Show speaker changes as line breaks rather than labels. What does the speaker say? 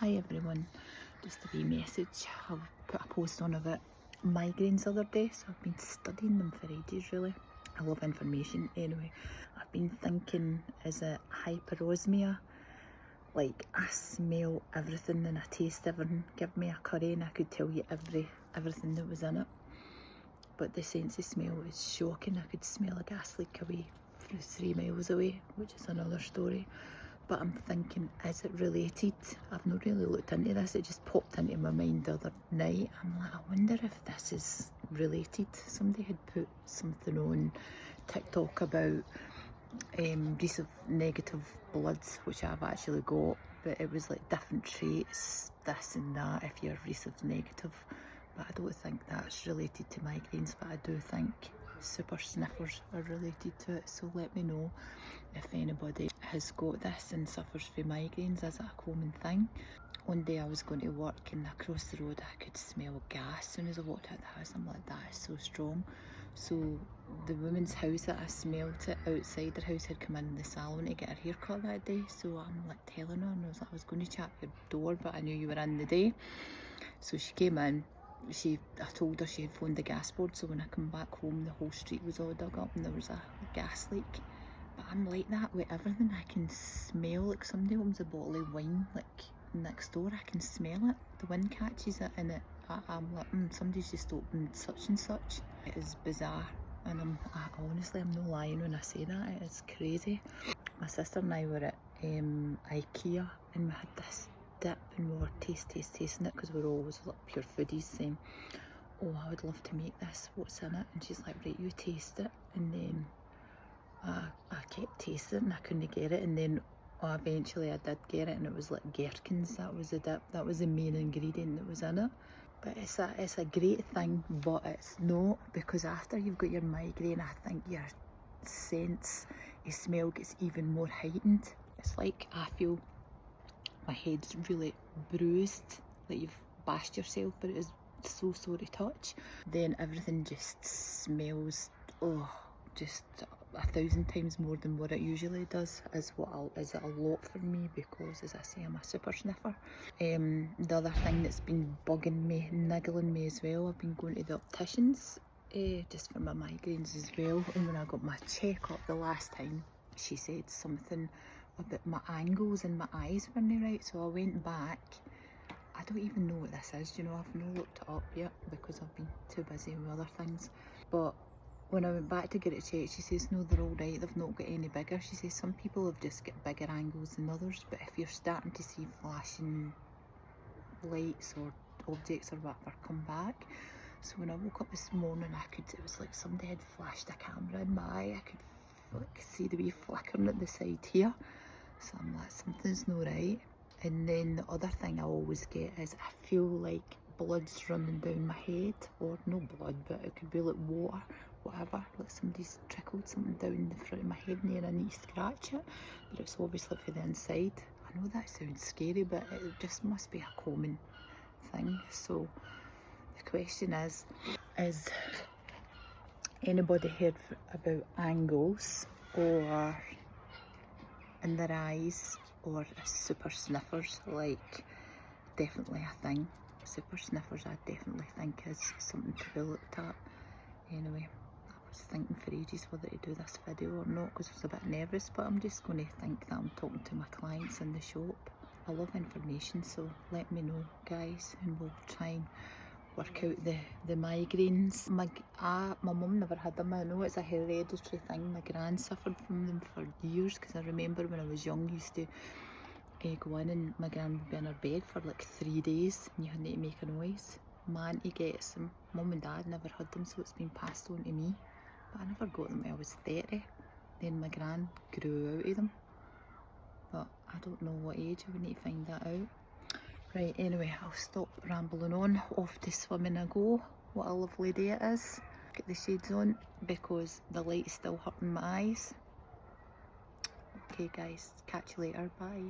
Hi everyone, just a wee message. I've put a post on about migraines the other day, so I've been studying them for ages really. I love information anyway. I've been thinking, is it hyperosmia? Like I smell everything and I taste everything. Give me a curry and I could tell you everything that was in it. But the sense of smell is shocking. I could smell a gas leak away through 3 miles away, which is another story. But I'm thinking, is it related? I've not really looked into this, it just popped into my mind the other night. I'm like, I wonder if this is related. Somebody had put something on TikTok about recent negative bloods, which I've actually got, but it was like different traits, this and that, if you're recent negative. But I don't think that's related to migraines, but I do think super sniffers are related to it. So let me know if anybody has got this and suffers from migraines. Is it a common thing? One day I was going to work and across the road I could smell gas as soon as I walked out the house. I'm like, that is so strong. So the woman's house that I smelled it outside her house had come in the salon to get her hair cut that day. So I'm like telling her, and I was like, I was going to chat your door, but I knew you were in the day. So she came in. I told her she had phoned the gas board, so when I come back home the whole street was all dug up and there was a gas leak. But I'm like that with everything. I can smell, like somebody opens a bottle of wine like next door, I can smell it. The wind catches it and I'm like, somebody's just opened such and such. It is bizarre, and honestly, I'm not lying when I say that. It is crazy. My sister and I were at IKEA and we had this dip and we were tasting it because we're always like pure foodies saying, oh, I would love to make this, what's in it? And she's like, right, you taste it. And then I kept tasting it and I couldn't get it, and then eventually I did get it and it was like gherkins. That was the dip, that was the main ingredient that was in it. But it's a great thing, but it's not, because after you've got your migraine I think your sense of smell gets even more heightened. It's like I feel my head's really bruised, like you've bashed yourself, but it is so sore to touch. Then everything just smells, just 1,000 times more than what it usually does. Is it a lot for me, because as I say, I'm a super sniffer. The other thing that's been bugging me, niggling me as well, I've been going to the opticians just for my migraines as well, and when I got my checkup the last time she said something about my angles and my eyes weren't right, so I went back. I don't even know what this is, you know, I've not looked it up yet because I've been too busy with other things. But when I went back to get it checked, she says no, they're all right, they've not got any bigger. She says some people have just got bigger angles than others, but if you're starting to see flashing lights or objects or whatever come back. So when I woke up this morning, it was like somebody had flashed a camera in my eye. I could see the wee flickering at the side here. So I'm like, something's not right. And then the other thing I always get is I feel like blood's running down my head, or no blood, but it could be like water, whatever, like somebody's trickled something down the front of my head and I need to scratch it, but it's obviously for the inside. I know that sounds scary, but it just must be a common thing. So the question is anybody heard about angles or in their eyes, or super sniffers? Like, definitely a thing. Super sniffers I definitely think is something to be looked at. Anyway, I was thinking for ages whether to do this video or not because I was a bit nervous, but I'm just going to think that I'm talking to my clients in the shop. I love information, so let me know guys and we'll try and work out the migraines. My mum never had them. I know it's a hereditary thing. My gran suffered from them for years, because I remember when I was young used to go in and my gran would be in her bed for like 3 days and you had to make a noise. My auntie gets them. Mum and dad never had them, so it's been passed on to me. But I never got them when I was 30. Then my gran grew out of them. But I don't know what age. I would need to find that out. Right, anyway, I'll stop rambling on. Off to swimming I go. What a lovely day it is. Get the shades on because the light's still hurting my eyes. Okay guys, catch you later, bye.